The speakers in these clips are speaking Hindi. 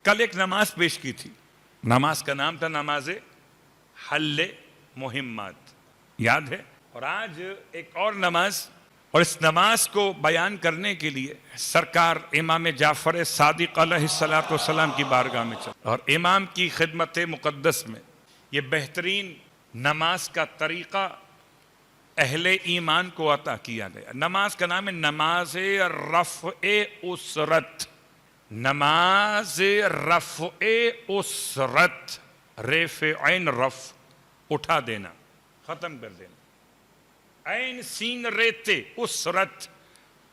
कल एक नमाज पेश की थी। नमाज का नाम था नमाज हल्ले मुहिम्मत, याद है। और आज एक और नमाज, और इस नमाज को बयान करने के लिए सरकार इमाम जाफर सादिक अलैहिस्सलातु वस्सलाम की बारगाह में चल, और इमाम की खिदमत मुक़द्दस में ये बेहतरीन नमाज का तरीक़ा अहले ईमान को अता किया गया। नमाज का नाम है नमाज रफ़-ए-उसरत। नमाज रफ़-ए-उसरत, रेफ़-ए-ऐन रफ़, उठा देना, ख़त्म कर देना। ऐन सीन रेते, उसरत,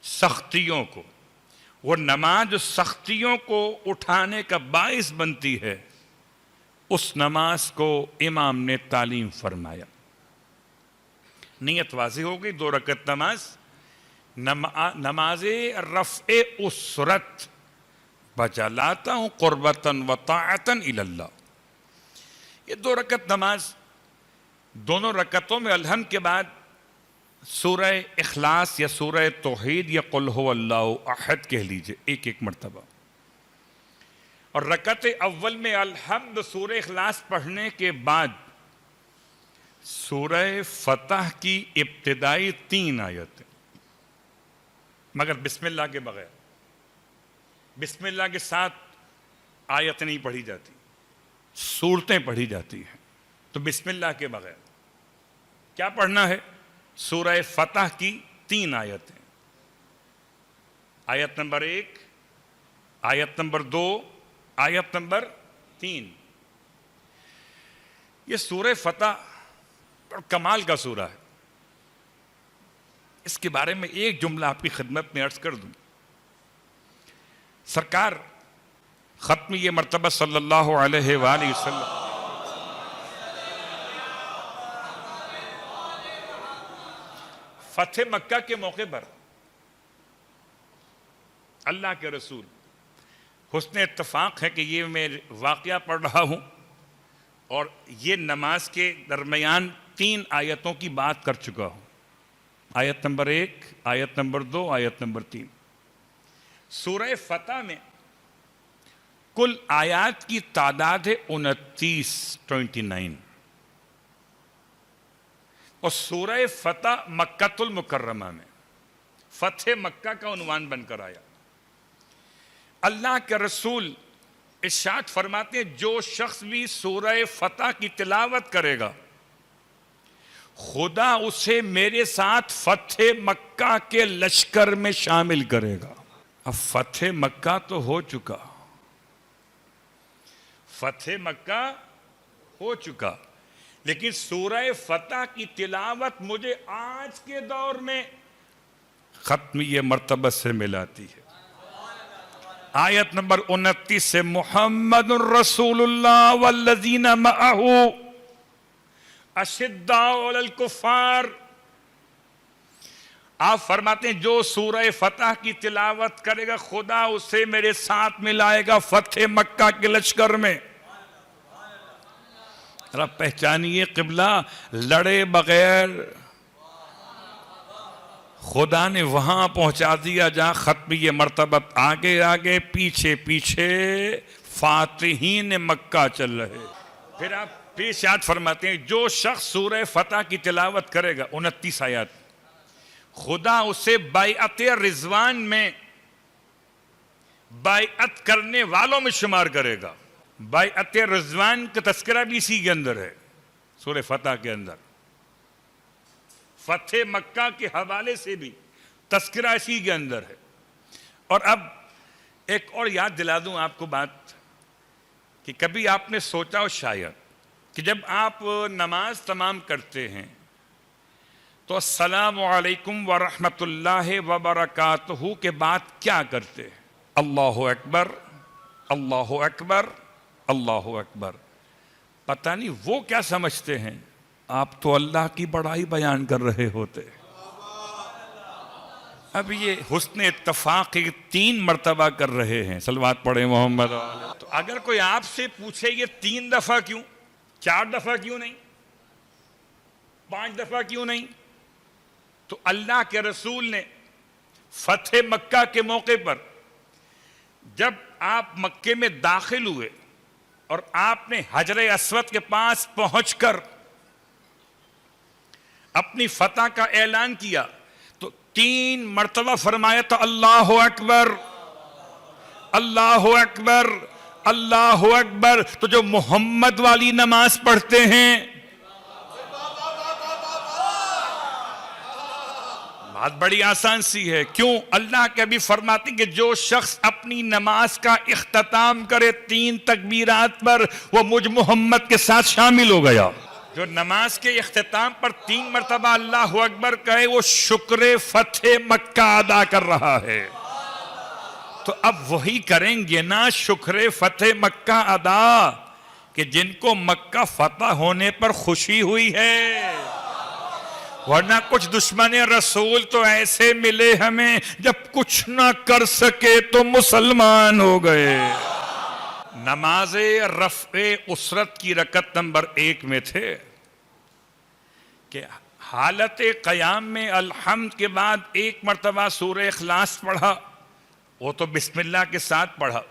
सख्तियों को। वो नमाज सख्तियों को उठाने का बाइस बनती है, उस नमाज को इमाम ने तालीम फरमाया। नियत वाज़ी हो गई। 2 रकत नमाज, नमाज रफ़-ए-उसरत, बचलाता हूँ क़ुर्बतन व ताअतन इलल्लाह। ये 2 रकत नमाज, दोनों रकतों में अलहम्द के बाद सूरह इखलास या सूरह तौहीद या कुल हुवल्लाहु अहद कह लीजिए एक एक मरतबा। और रकत अव्वल में अलहम्द सूरह इखलास पढ़ने के बाद सूरह फतह की इब्तिदाई 3 आयतें, मगर बिस्मिल्लाह के बगैर। बिस्मिल्लाह के साथ आयत नहीं पढ़ी जाती, सूरतें पढ़ी जाती हैं। तो बिस्मिल्लाह के बगैर क्या पढ़ना है? सूरह फतह की 3 आयतें, आयत नंबर 1, आयत नंबर 2, आयत नंबर 3। ये सूरह फतह कमाल का सूरा है। इसके बारे में एक जुमला आपकी खिदमत में अर्ज कर दूं। सरकार खत्म ये मर्तबा सल्लल्लाहु अलैहि वसल्लम फतेह मक्का के मौके पर अल्लाह के रसूल, हुस्न इत्तफाक है कि ये मैं वाक़या पढ़ रहा हूं और ये नमाज के दरमियान 3 आयतों की बात कर चुका हूं। आयत नंबर 1, आयत नंबर 2, आयत नंबर 3। सूरह फतह में कुल आयात की तादाद है 29। और सूरह फतह मक्कातुल मुकर्रमा में फतेह मक्का का उन्वान बनकर आया। अल्लाह के रसूल इरशाद फरमाते हैं, जो शख्स भी सूरह फतह की तिलावत करेगा, खुदा उसे मेरे साथ फतेह मक्का के लश्कर में शामिल करेगा। अब फतेह मक्का तो हो चुका, फतेह मक्का हो चुका, लेकिन सूरह फतह की तिलावत मुझे आज के दौर में खत्म ये मर्तबा से मिलाती है। आयत नंबर 29 से मुहम्मदुर रसूलुल्लाह वल्लज़ीना मअहू अशिद्दाउ अलल कुफ़ार। आप फरमाते हैं, जो सूरह फतह की तिलावत करेगा, खुदा उसे मेरे साथ मिलाएगा फतेह मक्का के लश्कर में। रब पहचानिए क़िबला, लड़े बगैर खुदा ने वहां पहुंचा दिया जहां खत्म ये मर्तबत आगे आगे पीछे पीछे फातिहीन मक्का चल रहे। फिर आप फिर इरशाद फरमाते हैं, जो शख्स सूरह फतह की तिलावत करेगा, 29 आयत, खुदा उसे बायअत रिजवान में बायअत करने वालों में शुमार करेगा। बायअत रिजवान का तस्करा भी इसी के अंदर है, सूरह फतह के अंदर। फतेह मक्का के हवाले से भी तस्करा इसी के अंदर है। और अब एक और याद दिला दूं आपको बात, कि कभी आपने सोचा हो शायद कि जब आप नमाज तमाम करते हैं तो अस्सलामु अलैकुम व रहमतुल्लाहि व बरकातहू के बाद क्या करते हैं? अल्लाहु अकबर, अल्लाहु अकबर, अल्लाहु अकबर। पता नहीं वो क्या समझते हैं, आप तो अल्लाह की बड़ाई बयान कर रहे होते। अब ये हुस्न इत्तफाक 3 मर्तबा कर रहे हैं, सलवात पढ़े मोहम्मद। तो अगर कोई आपसे पूछे ये 3 दफा क्यों, 4 दफा क्यों नहीं, 5 दफा क्यों नहीं, तो अल्लाह के रसूल ने फतेह मक्का के मौके पर जब आप मक्के में दाखिल हुए और आपने हजरे अस्वद के पास पहुंचकर अपनी फतह का ऐलान किया तो 3 मर्तबा फरमाया था अल्लाह अकबर, अल्लाह अकबर, अल्लाह अकबर। तो जो मोहम्मद वाली नमाज पढ़ते हैं, बात बड़ी आसान सी है। क्यों? अल्लाह के अभी फरमाते कि जो शख्स अपनी नमाज का इख्तिताम करे 3 तकबीरात पर, वो मुझ मोहम्मद के साथ शामिल हो गया। जो नमाज के इख्तिताम पर 3 मरतबा अल्लाह अकबर कहे, वो शुक्र फतेह मक्का अदा कर रहा है। तो अब वही करेंगे ना, शुक्र फतेह मक्का अदा, कि जिनको मक्का फतह होने पर खुशी हुई है। वरना कुछ दुश्मन रसूल तो ऐसे मिले हमें, जब कुछ ना कर सके तो मुसलमान हो गए। नमाज़े रफ़े उसरत की रकत नंबर 1 में थे कि हालत क़याम में अल्हम्द के बाद 1 मरतबा सूरह इखलास पढ़ा, वो तो बिस्मिल्लाह के साथ पढ़ा।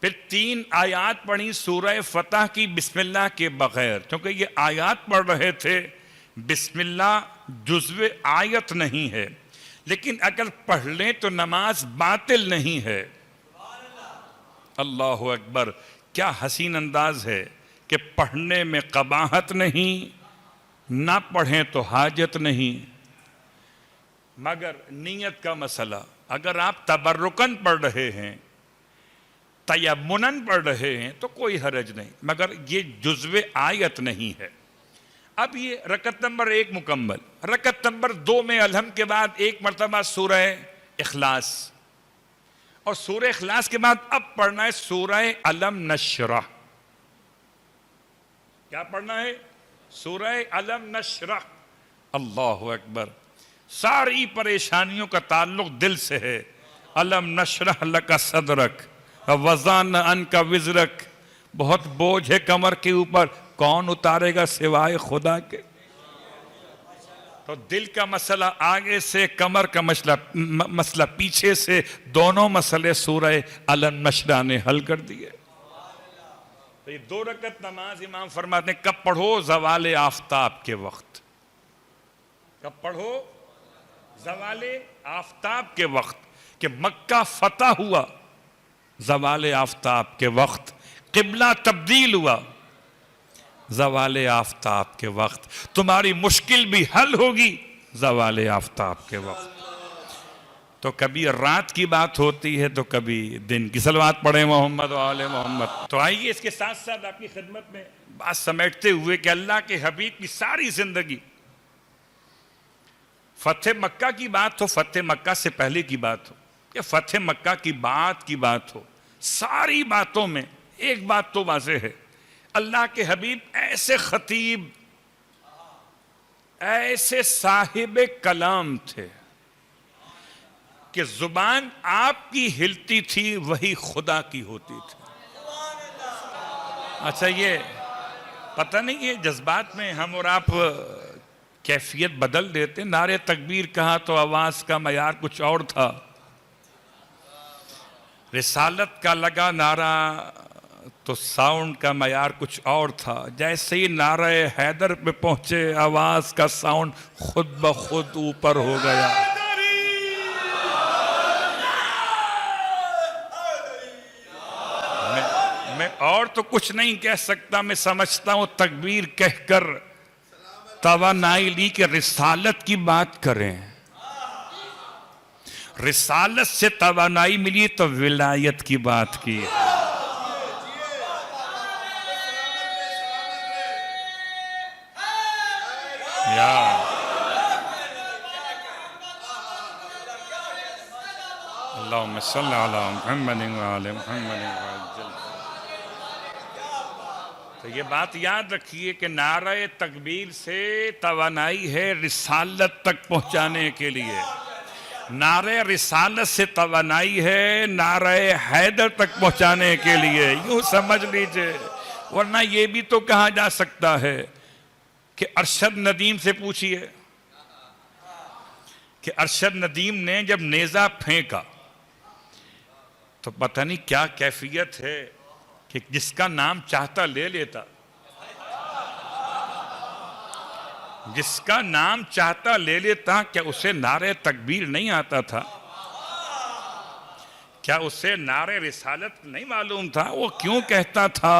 फिर 3 आयात पढ़ी सूरह फतह की बिस्मिल्लाह के बगैर, क्योंकि ये आयात पढ़ रहे थे। बिस्मिल्लाह जुज़्व आयत नहीं है, लेकिन अगर पढ़ लें तो नमाज बातिल नहीं है। अल्लाह अकबर, क्या हसीन अंदाज है कि पढ़ने में कबाहत नहीं, ना पढ़ें तो हाजत नहीं। मगर नीयत का मसला, अगर आप तबर्रुकन पढ़ रहे हैं, तयम्मुनन पढ़ रहे हैं तो कोई हरज नहीं, मगर ये जुज़्व आयत नहीं है। अब ये रकत नंबर 1 मुकम्मल। रकत नंबर 2 में अलहम के बाद 1 मरतबा सूरह इखलास, और सूरह इखलास के बाद अब पढ़ना है सूरह अलम नशरह। क्या पढ़ना है? सूरह अलम नशरह। अल्लाह अकबर, सारी परेशानियों का ताल्लुक दिल से है। अलम नशरह लका सदरक वज़ान अनका विज़रक। बहुत बोझ है कमर के ऊपर, कौन उतारेगा सिवाय खुदा के। तो दिल का मसला आगे से, कमर का मसला पीछे से, दोनों मसले सूरह अलम नशरह ने हल कर दिए। तो ये 2 रकत नमाज इमाम फरमाते हैं कब पढ़ो? ज़वाले आफ्ताब के वक्त। कब पढ़ो? ज़वाले आफ्ताब के वक्त, कि मक्का फतह हुआ ज़वाले आफ्ताब के वक्त, क़िबला तब्दील हुआ ज़वाले आफ्ताब के वक्त, तुम्हारी मुश्किल भी हल होगी ज़वाले आफ्ताब के वक्त। तो कभी रात की बात होती है तो कभी दिन की। सलवात पढ़े मोहम्मद वाले मोहम्मद। तो आइए इसके साथ साथ आपकी खिदमत में बात समेटते हुए कि अल्लाह के हबीब की सारी जिंदगी, फतेह मक्का की बात हो, फतेह मक्का से पहले की बात हो, या फतेह मक्का की बात हो, सारी बातों में एक बात तो वाज़ेह है, अल्लाह के हबीब ऐसे खतीब, ऐसे साहिब कलाम थे कि जुबान आपकी हिलती थी वही खुदा की होती थी। अच्छा, ये पता नहीं, ये जज्बात में हम और आप कैफियत बदल देते। नारे तकबीर कहा तो आवाज का मयार कुछ और था, रिसालत का लगा नारा तो साउंड का मयार कुछ और था। जैसे ही नारे हैदर पे पहुंचे, आवाज का साउंड खुद ब खुद ऊपर हो गया। मैं और तो कुछ नहीं कह सकता, मैं समझता हूं तकबीर कहकर तवानाई ली कि रिसालत की बात करें। रिसालत से तवानाई मिली तो विलायत की बात की। अल्लाहुम्मा सल्ली अला मुहम्मद व आले मुहम्मद। तो ये बात याद रखिए कि नारे तकबीर से तवानाई है रिसालत तक पहुंचाने के लिए। नारे रिसालत से तवानाई है नारे हैदर तक पहुंचाने के लिए, यूं समझ लीजिए। वरना ये भी तो कहा जा सकता है कि अरशद नदीम से पूछिए कि अरशद नदीम ने जब नेजा फेंका तो पता नहीं क्या कैफियत है कि जिसका नाम चाहता ले लेता, जिसका नाम चाहता ले लेता। क्या उसे नारे तकबीर नहीं आता था? क्या उसे नारे रिसालत नहीं मालूम था? वो क्यों कहता था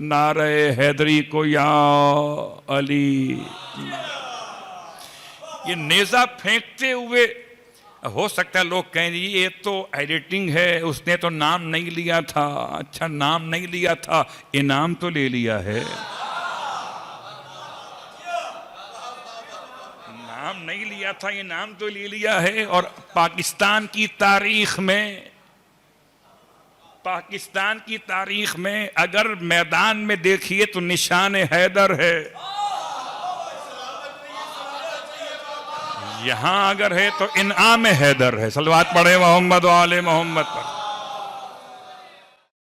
नारे हैदरी को या अली? ये नेजा फेंकते हुए, हो सकता है लोग कहें ये तो एडिटिंग है, उसने तो नाम नहीं लिया था। अच्छा, नाम नहीं लिया था, इनाम तो ले लिया है। नाम नहीं लिया था, इनाम तो ले लिया है। और पाकिस्तान की तारीख में अगर मैदान में देखिए तो निशान हैदर है। यहां अगर है तो इनाम हैदर है। सलवात पढ़े मोहम्मद वाले मोहम्मद पर।